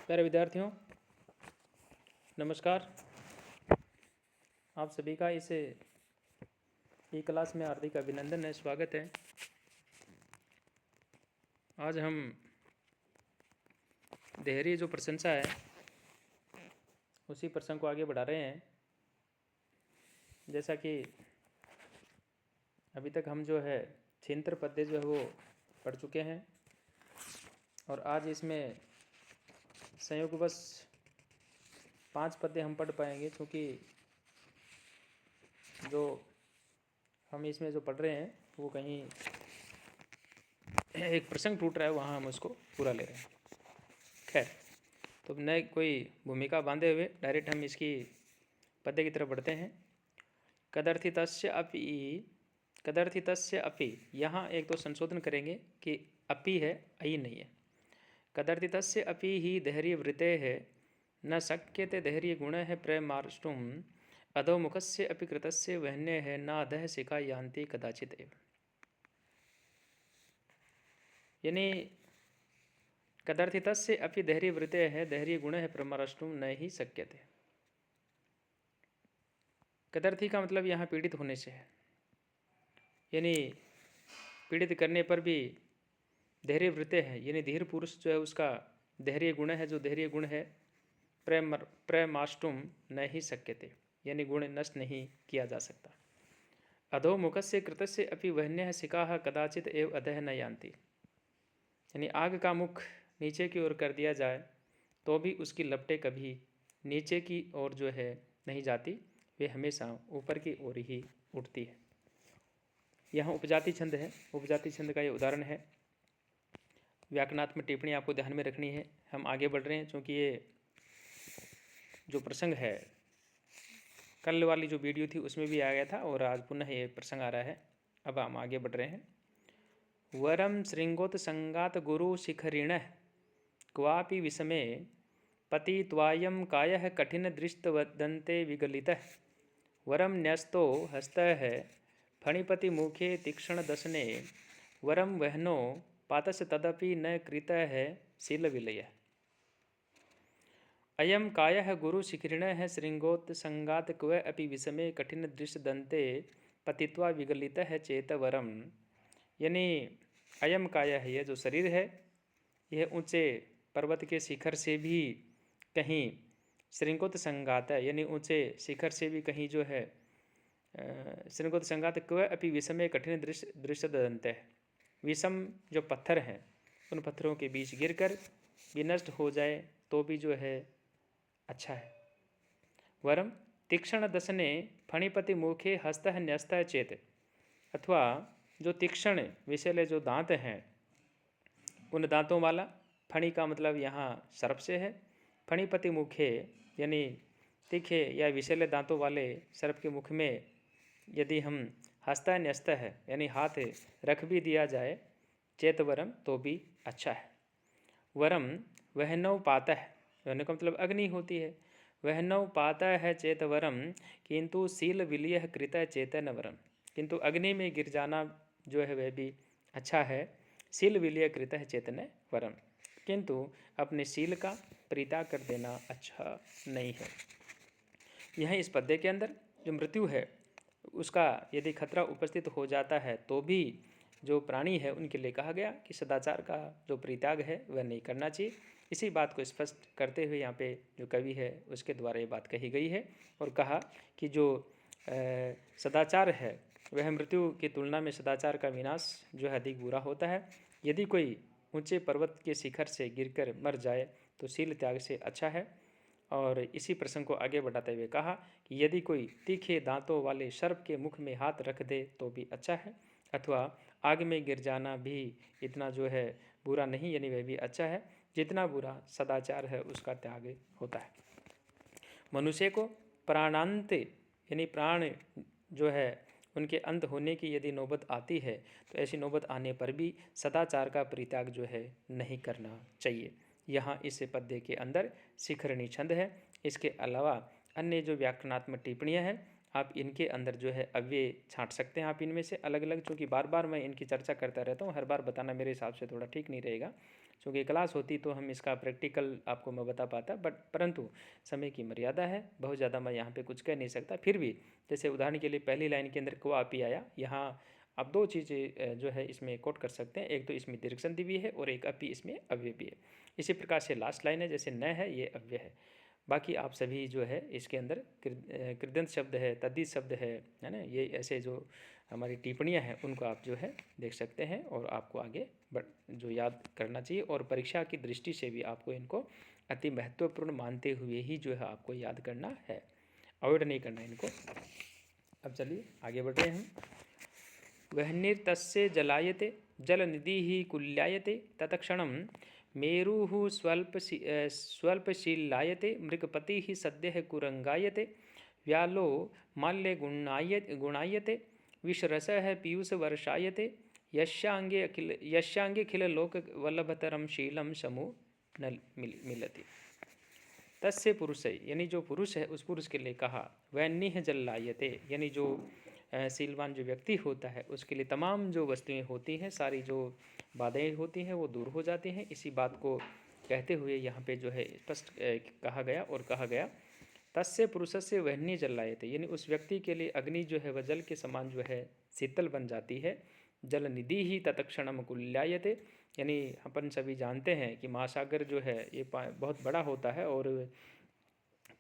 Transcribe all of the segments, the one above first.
प्यारे विद्यार्थियों, नमस्कार। आप सभी का इस ई क्लास में हार्दिक अभिनंदन है, स्वागत है। आज हम देहरी जो प्रशंसा है उसी प्रसंग को आगे बढ़ा रहे हैं। जैसा कि अभी तक हम जो है छिंत्र पद्य जो है वो पढ़ चुके हैं और आज इसमें संयोगवश 5 पद्य हम पढ़ पाएंगे, क्योंकि जो हम इसमें जो पढ़ रहे हैं वो कहीं एक प्रसंग टूट रहा है, वहाँ हम उसको पूरा ले रहे हैं। खैर, तो नए कोई भूमिका बांधे हुए डायरेक्ट हम इसकी पद्य की तरफ बढ़ते हैं। कदर्थितस्य अपि, यहाँ एक तो संशोधन करेंगे कि अपि है, अई नहीं है। कदर्थितस्य अपि ही धैर्य वृते है, न शक्यते धैर्य गुण है प्रेमार्ष्टुम, अधोमुखस्य अपि कृतस्य वहन्य है, न अधः शिखा यान्ति कदाचित एव। यानी कदर्थितस्य अपि धैर्य वृते है, धैर्य गुण है प्रेमार्ष्टुम न ही शक्यते। कदर्थी का मतलब यहाँ पीड़ित होने से है, यानी पीड़ित करने पर भी धैर्य वृते है, यानी धीर पुरुष जो है उसका धैर्य गुण है, जो धैर्य गुण है प्रेमाष्टुम न ही शक्यते, यानी गुण नष्ट नहीं किया जा सकता। अधोमुखस्य कृतस्य अपि वहन्यः शिखाः कदाचित एव अधः न यान्ति, यानी आग का मुख नीचे की ओर कर दिया जाए तो भी उसकी लपटें कभी नीचे की ओर जो है नहीं जाती, वे हमेशा ऊपर की ओर ही उठती है। यहाँ उपजाति छंद है, उपजाति छंद का ये उदाहरण है। व्याकरणात्मक टिप्पणी आपको ध्यान में रखनी है। हम आगे बढ़ रहे हैं, क्योंकि ये जो प्रसंग है कल वाली जो वीडियो थी उसमें भी आ गया था और आज पुनः ये प्रसंग आ रहा है। अब हम आगे बढ़ रहे हैं। वरम श्रृंगोत संगात गुरु शिखरिण क्वापि विषमे पति त्वायम कायः कठिन दृष्टवदन्ते विगलितः, वरम न्यस्तो हस्तः फणिपति मुखे तीक्ष्ण दशने, वरम वहनो पातस तदपि न कृतः शील विलयः। अयम कायः गुरु शिखरिणः श्रृंगोत संगात क्व अपि विषमे कठिन दृष्टदन्ते पतित्वा विगलितः चेत वरम, यानी अयम काया है, यह जो शरीर है यह ऊंचे पर्वत के शिखर से भी कहीं श्रृंगोत संगात है, यानी ऊंचे शिखर से भी कहीं जो है श्रृंगोत संगात क्व अपि विषमे कठिन दृष्टदन्ते, विषम जो पत्थर हैं उन पत्थरों के बीच गिरकर विनष्ट हो जाए तो भी जो है अच्छा है। वरम तीक्ष्ण दशने फणिपति मुखे हस्तः न्यस्तः चेत, अथवा जो तीक्ष्ण विषैले जो दांत हैं उन दांतों वाला, फणी का मतलब यहाँ सर्प से है, फणिपति मुखे यानी तीखे या विषैले दांतों वाले सर्प के मुख में यदि हम हस्ता न्यस्त है यानी हाथ रख भी दिया जाए चेतवरम तो भी अच्छा है। वरम वहनौ पातः, वहन का मतलब अग्नि होती है, वहनौ पातः है चेतवरम किंतु शील विलयः कृतः चेतन वरम, किंतु अग्नि में गिर जाना जो है वह भी अच्छा है, शील विलय कृतः चेतन वरम, किंतु अपने शील का परित्याग कर देना अच्छा नहीं है। यह इस पद्य के अंदर जो मृत्यु है उसका यदि खतरा उपस्थित हो जाता है तो भी जो प्राणी है उनके लिए कहा गया कि सदाचार का जो परित्याग है वह नहीं करना चाहिए। इसी बात को स्पष्ट करते हुए यहाँ पे जो कवि है उसके द्वारा ये बात कही गई है और कहा कि जो सदाचार है वह मृत्यु की तुलना में सदाचार का विनाश जो है अधिक बुरा होता है। यदि कोई ऊंचे पर्वत के शिखर से गिरकर मर जाए तो शील त्याग से अच्छा है। और इसी प्रसंग को आगे बढ़ाते हुए कहा कि यदि कोई तीखे दांतों वाले सर्प के मुख में हाथ रख दे तो भी अच्छा है, अथवा आग में गिर जाना भी इतना जो है बुरा नहीं, यानी वह भी अच्छा है जितना बुरा सदाचार है उसका त्याग होता है। मनुष्य को प्राणांत यानी प्राण जो है उनके अंत होने की यदि नौबत आती है तो ऐसी नौबत आने पर भी सदाचार का परित्याग जो है नहीं करना चाहिए। यहाँ इस पद्य के अंदर शिखरणी छंद है। इसके अलावा अन्य जो व्याकरणात्मक टिप्पणियाँ हैं आप इनके अंदर जो है अव्यय छांट सकते हैं आप इनमें से अलग अलग, चूँकि बार बार मैं इनकी चर्चा करता रहता हूँ, हर बार बताना मेरे हिसाब से थोड़ा ठीक नहीं रहेगा। चूँकि क्लास होती तो हम इसका प्रैक्टिकल आपको मैं बता पाता, बट परंतु समय की मर्यादा है, बहुत ज़्यादा मैं यहाँ पे कुछ कह नहीं सकता। फिर भी जैसे उदाहरण के लिए पहली लाइन के अंदर क्वा अपी आया, यहाँ आप दो चीज़ें जो है इसमें कोट कर सकते हैं, एक तो इसमें दीर्घ संधि भी है और एक अपी इसमें अव्यय भी है। इसी प्रकार से लास्ट लाइन है, जैसे न है ये अव्यय है। बाकी आप सभी जो है इसके अंदर कृदंत शब्द है, तद्धित शब्द है ना, ये ऐसे जो हमारी टिप्पणियां हैं उनको आप जो है देख सकते हैं और आपको आगे जो याद करना चाहिए, और परीक्षा की दृष्टि से भी आपको इनको अति महत्वपूर्ण मानते हुए ही जो है आपको याद करना है, अवॉइड नहीं करना है इनको। अब चलिए आगे बढ़ रहे हैं हम। वह्निर्तस्य जलायते जलनिधि कुल्यायते तत्क्षणं मेरुः स्वल्पशीलायते मृगपतिः सद्यः कुरंगायते व्यालो माल्यगुणायते विषरसः पीयूषवर्षायते यस्यांगे खिललोकवल्लभतरं शीलं समूह न मिलति। तस्य पुरुष, यानी जो पुरुष है उस पुरुष के लिए कहा, वैन्य जल्लायते, यानी जो शीलवान जो व्यक्ति होता है उसके लिए तमाम जो वस्तुएं होती हैं, सारी जो बाधाएं होती हैं वो दूर हो जाती हैं। इसी बात को कहते हुए यहाँ पे जो है स्पष्ट कहा गया, और कहा गया तस्य पुरुषस्य वह्नि जलायते, यानी उस व्यक्ति के लिए अग्नि जो है वह जल के समान जो है शीतल बन जाती है। जल निधि ही तत्क्षणम कुल्यायते, यानी अपन सभी जानते हैं कि महासागर जो है ये बहुत बड़ा होता है और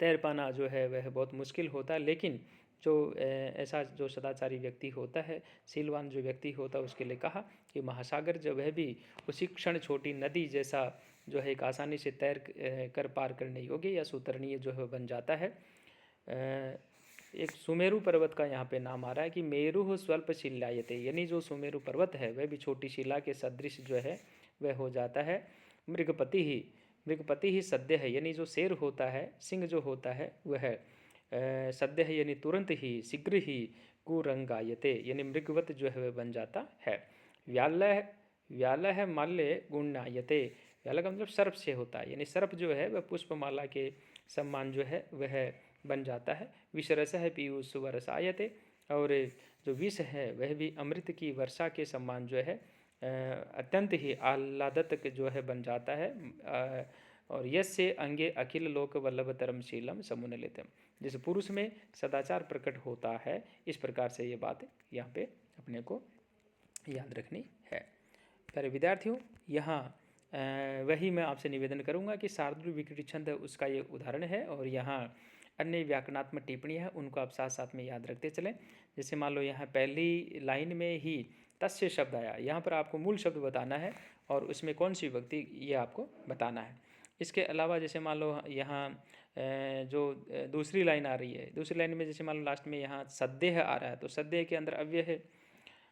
तैर पाना जो है वह बहुत मुश्किल होता है, लेकिन जो ऐसा जो सदाचारी व्यक्ति होता है, शीलवान जो व्यक्ति होता है, उसके लिए कहा कि महासागर जो वह भी उसी क्षण छोटी नदी जैसा जो है एक आसानी से तैर कर पार करने योग्य या सुतरणीय जो है बन जाता है। एक सुमेरु पर्वत का यहाँ पे नाम आ रहा है कि मेरु स्वल्प शिलायते, यानी जो सुमेरु पर्वत है वह भी छोटी शिला के सदृश जो है वह हो जाता है। मृगपति ही सद्य है, यानी जो शेर होता है, सिंह जो होता है वह सद्य है, यानी तुरंत ही शीघ्र ही कुरंगायते, यानी मृगवत जो है वह बन जाता है। व्यालह माल्य गुणायते, व्याल का मतलब सर्प से होता है, यानी सर्प जो है वह पुष्पमाला के सम्मान जो है वह बन जाता है। विषरस है पीयूष वर्षायते, और जो विष है वह भी अमृत की वर्षा के सम्मान जो है अत्यंत ही आह्लादक जो है बन जाता है। और यस्य अंगे अखिल लोक वल्लभतरम शीलम समुनलितम, जिस पुरुष में सदाचार प्रकट होता है, इस प्रकार से ये बात यहाँ पे अपने को याद रखनी है। प्यारे विद्यार्थियों, यहाँ वही मैं आपसे निवेदन करूँगा कि शार्दूल विकृति छंद उसका ये उदाहरण है, और यहाँ अन्य व्याकरणात्मक टिप्पणियाँ हैं उनको आप साथ साथ में याद रखते चलें। जैसे मान लो यहाँ पहली लाइन में ही तस्य शब्द आया, यहाँ पर आपको मूल शब्द बताना है और उसमें कौन सी विभक्ति ये आपको बताना है। इसके अलावा जैसे मान लो यहाँ जो दूसरी लाइन आ रही है, दूसरी लाइन में जैसे मान लो लास्ट में यहाँ सद्यः आ रहा है, तो सद्यः के अंदर अव्यय है।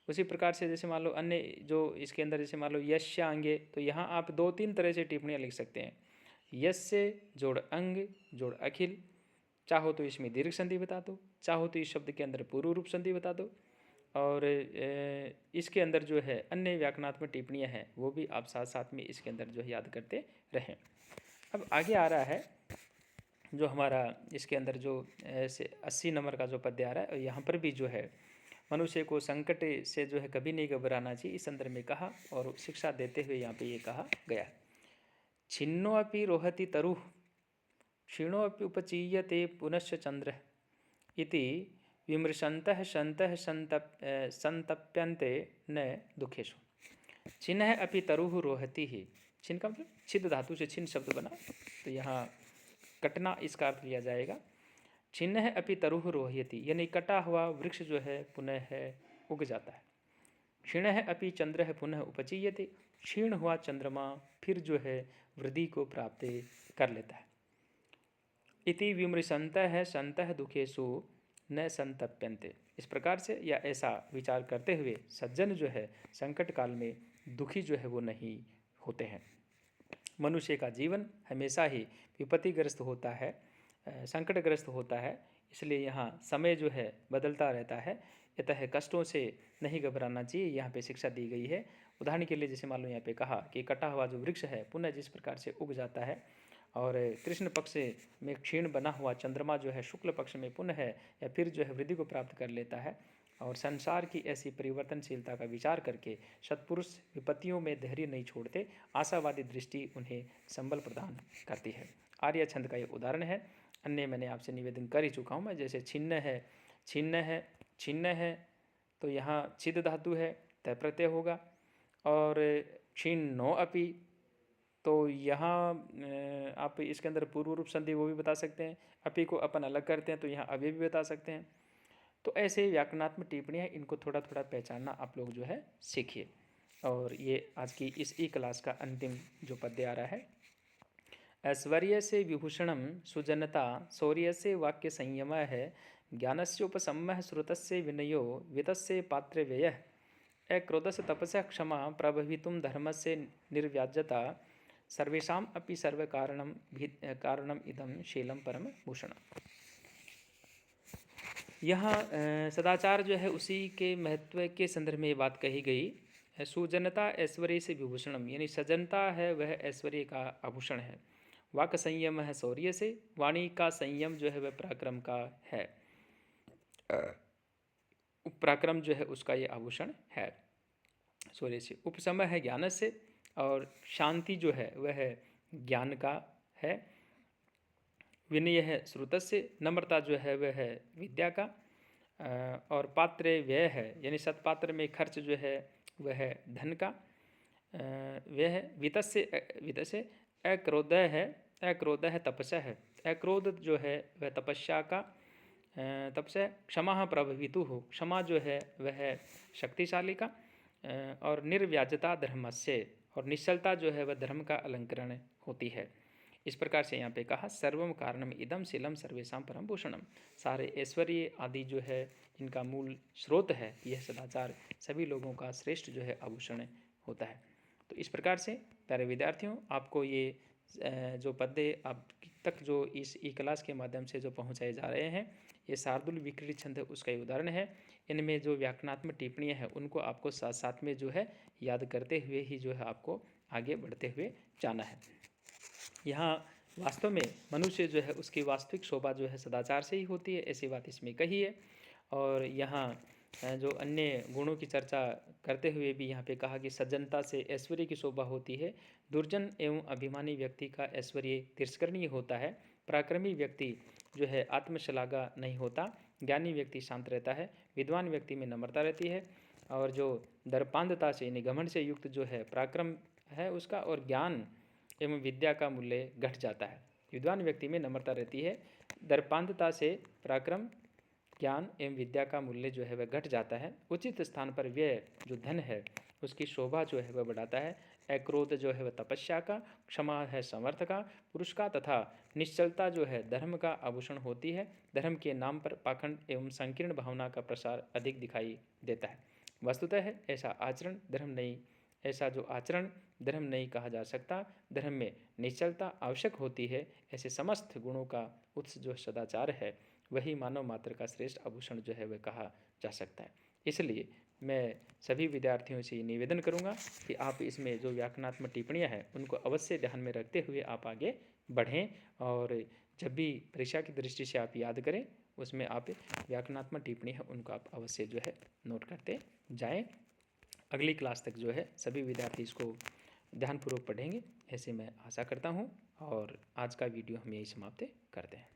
उसी प्रकार से जैसे मान लो अन्य जो इसके अंदर जैसे मान लो यस्यांगे, तो यहाँ आप दो तीन तरह से टिप्पणियाँ लिख सकते हैं। यस्य जोड़ अंग जोड़ अखिल, चाहो तो इसमें दीर्घ संधि बता दो, चाहो तो इस शब्द के अंदर पूर्व रूप संधि बता दो, और इसके अंदर जो है अन्य व्याकरणात्मक टिप्पणियाँ हैं वो भी आप साथ साथ में इसके अंदर जो है याद करते रहें। अब आगे आ रहा है जो हमारा इसके अंदर जो 80 नंबर का जो पद्य आ रहा है, और यहाँ पर भी जो है मनुष्य को संकट से जो है कभी नहीं घबराना चाहिए, इस संदर्भ में कहा और शिक्षा देते हुए यहाँ पे ये कहा गया। छिन्नो अपि रोहति तरुः क्षीणो अपि उपचीयते पुनश्च चंद्र इति विमृशन्तः सन्तः संतप्यन्ते न दुखेषु। छिन्न अपि तरुः रोहति ही, छिन्न का मतलब छिद धातु से छिन्न शब्द बना, तो यहाँ कटना इसका अर्थ लिया जाएगा। छिन्न अपि तरुः रोहयति, यानी कटा हुआ वृक्ष जो है पुनः है उग जाता है। क्षीण अपि चंद्र पुनः उपचीयते, क्षीण हुआ चंद्रमा फिर जो है वृद्धि को प्राप्त कर लेता है। इति विमृशन्तः सन्तः दुखेषु न संतप्यन्ते, इस प्रकार से या ऐसा विचार करते हुए सज्जन जो है संकट काल में दुखी जो है वो नहीं होते हैं। मनुष्य का जीवन हमेशा ही विपत्तिग्रस्त होता है, संकटग्रस्त होता है, इसलिए यहाँ समय जो है बदलता रहता है, अतः कष्टों से नहीं घबराना चाहिए, यहाँ पे शिक्षा दी गई है। उदाहरण के लिए जैसे मान लो यहाँ पे कहा कि कटा हुआ जो वृक्ष है पुनः जिस प्रकार से उग जाता है, और कृष्ण पक्ष में क्षीण बना हुआ चंद्रमा जो है शुक्ल पक्ष में पुनः है या फिर जो है वृद्धि को प्राप्त कर लेता है, और संसार की ऐसी परिवर्तनशीलता का विचार करके सत्पुरुष विपत्तियों में धैर्य नहीं छोड़ते, आशावादी दृष्टि उन्हें संबल प्रदान करती है। आर्य छंद का ये उदाहरण है। अन्य मैंने आपसे निवेदन कर ही चुका हूँ मैं, जैसे छिन्न है, छिन्न है, छिन्न है, तो यहाँ छिद धातु है, तय प्रत्यय होगा। और छिन्नो अपि, तो यहाँ आप इसके अंदर पूर्व रूप संधि वो भी बता सकते हैं। अपि को अपन अलग करते हैं तो यहाँ अभी भी बता सकते हैं। तो ऐसे व्याकरणात्मक टिप्पणियाँ, इनको थोड़ा थोड़ा पहचानना आप लोग जो है सीखिए। और ये आज की इस ई क्लास का अंतिम जो पद्य आ रहा है, ऐश्वर्य से विभूषणम सुजनता शौर्य से वाक्य संयम है, ज्ञानस्योपसम्मः श्रुतस्य विनयो वितस्य पात्र व्यय, अक्रोधस्य तपस्य क्षमा प्रभवितुम धर्मस्य निर्व्याज्यता, सर्वेषाम अपि कारणम इदम शीलम परम भूषणम। यहाँ सदाचार जो है उसी के महत्व के संदर्भ में ये बात कही गई। सुजनता ऐश्वर्य से विभूषणम, यानी सजनता है वह ऐश्वर्य का आभूषण है। वाक संयम है शौर्य से, वाणी का संयम जो है वह पराक्रम का है, पराक्रम जो है उसका ये आभूषण है शौर्य से। उपशम है ज्ञान से, और शांति जो है वह ज्ञान का है। विनय है श्रुतस्य, नम्रता जो है वह है विद्या का। और पात्र व्यय है, यानी सत्पात्र में खर्च जो है वह है धन का। व्यय है वितस्य, अक्रोध है, अक्रोध है तपस्या है, अक्रोध जो है वह तपस्या का तपस्या। क्षमा प्रभवितु हो, क्षमा जो है वह शक्तिशाली का। और निर्व्याजता धर्मस्य, और निश्चलता जो है वह धर्म का अलंकरण होती है। इस प्रकार से यहाँ पे कहा सर्वम कारणम इदम शीलम सर्वेशम परम भूषणम, सारे ऐश्वर्य आदि जो है इनका मूल स्रोत है यह सदाचार, सभी लोगों का श्रेष्ठ जो है आभूषण होता है। तो इस प्रकार से प्यारे विद्यार्थियों, आपको ये जो पद्य अब तक जो इस ई क्लास के माध्यम से जो पहुँचाए जा रहे हैं, ये शार्दुल विकृति छंद उसका ही उदाहरण है। इनमें जो व्याकरणात्मक टिप्पणियाँ हैं उनको आपको साथ साथ में जो है याद करते हुए ही जो है आपको आगे बढ़ते हुए जाना है। यहाँ वास्तव में मनुष्य जो है उसकी वास्तविक शोभा जो है सदाचार से ही होती है, ऐसी बात इसमें कही है। और यहाँ जो अन्य गुणों की चर्चा करते हुए भी यहाँ पे कहा कि सज्जनता से ऐश्वर्य की शोभा होती है, दुर्जन एवं अभिमानी व्यक्ति का ऐश्वर्य तिरस्करणीय होता है, पराक्रमी व्यक्ति जो है आत्मश्लाघा नहीं होता, ज्ञानी व्यक्ति शांत रहता है, विद्वान व्यक्ति में नम्रता रहती है, और जो दर्पांधता से यानी घमंड से युक्त जो है पराक्रम है उसका, और ज्ञान एवं विद्या का मूल्य घट जाता है। विद्वान व्यक्ति में नम्रता रहती है, दर्पांधता से पराक्रम, ज्ञान एवं विद्या का मूल्य जो है वह घट जाता है। उचित स्थान पर व्यय जो धन है उसकी शोभा जो है वह बढ़ाता है। अक्रोध जो है वह तपस्या का, क्षमा है समर्थ का, पुरुष का, तथा निश्चलता जो है धर्म का आभूषण होती है। धर्म के नाम पर पाखंड एवं संकीर्ण भावना का प्रसार अधिक दिखाई देता है। वस्तुतः ऐसा आचरण धर्म नहीं, ऐसा जो आचरण धर्म नहीं कहा जा सकता। धर्म में निश्चलता आवश्यक होती है। ऐसे समस्त गुणों का उत्स जो सदाचार है वही मानव मात्र का श्रेष्ठ आभूषण जो है वह कहा जा सकता है। इसलिए मैं सभी विद्यार्थियों से निवेदन करूंगा कि आप इसमें जो व्याकरणात्मक टिप्पणियां हैं उनको अवश्य ध्यान में रखते हुए आप आगे बढ़ें, और जब भी परीक्षा की दृष्टि से आप याद करें उसमें आप व्याकरणात्मक टिप्पणी है उनको आप अवश्य जो है नोट करते जाएं। अगली क्लास तक जो है सभी विद्यार्थी इसको ध्यानपूर्वक पढ़ेंगे, ऐसे मैं आशा करता हूँ। और आज का वीडियो हम यही समाप्त करते हैं।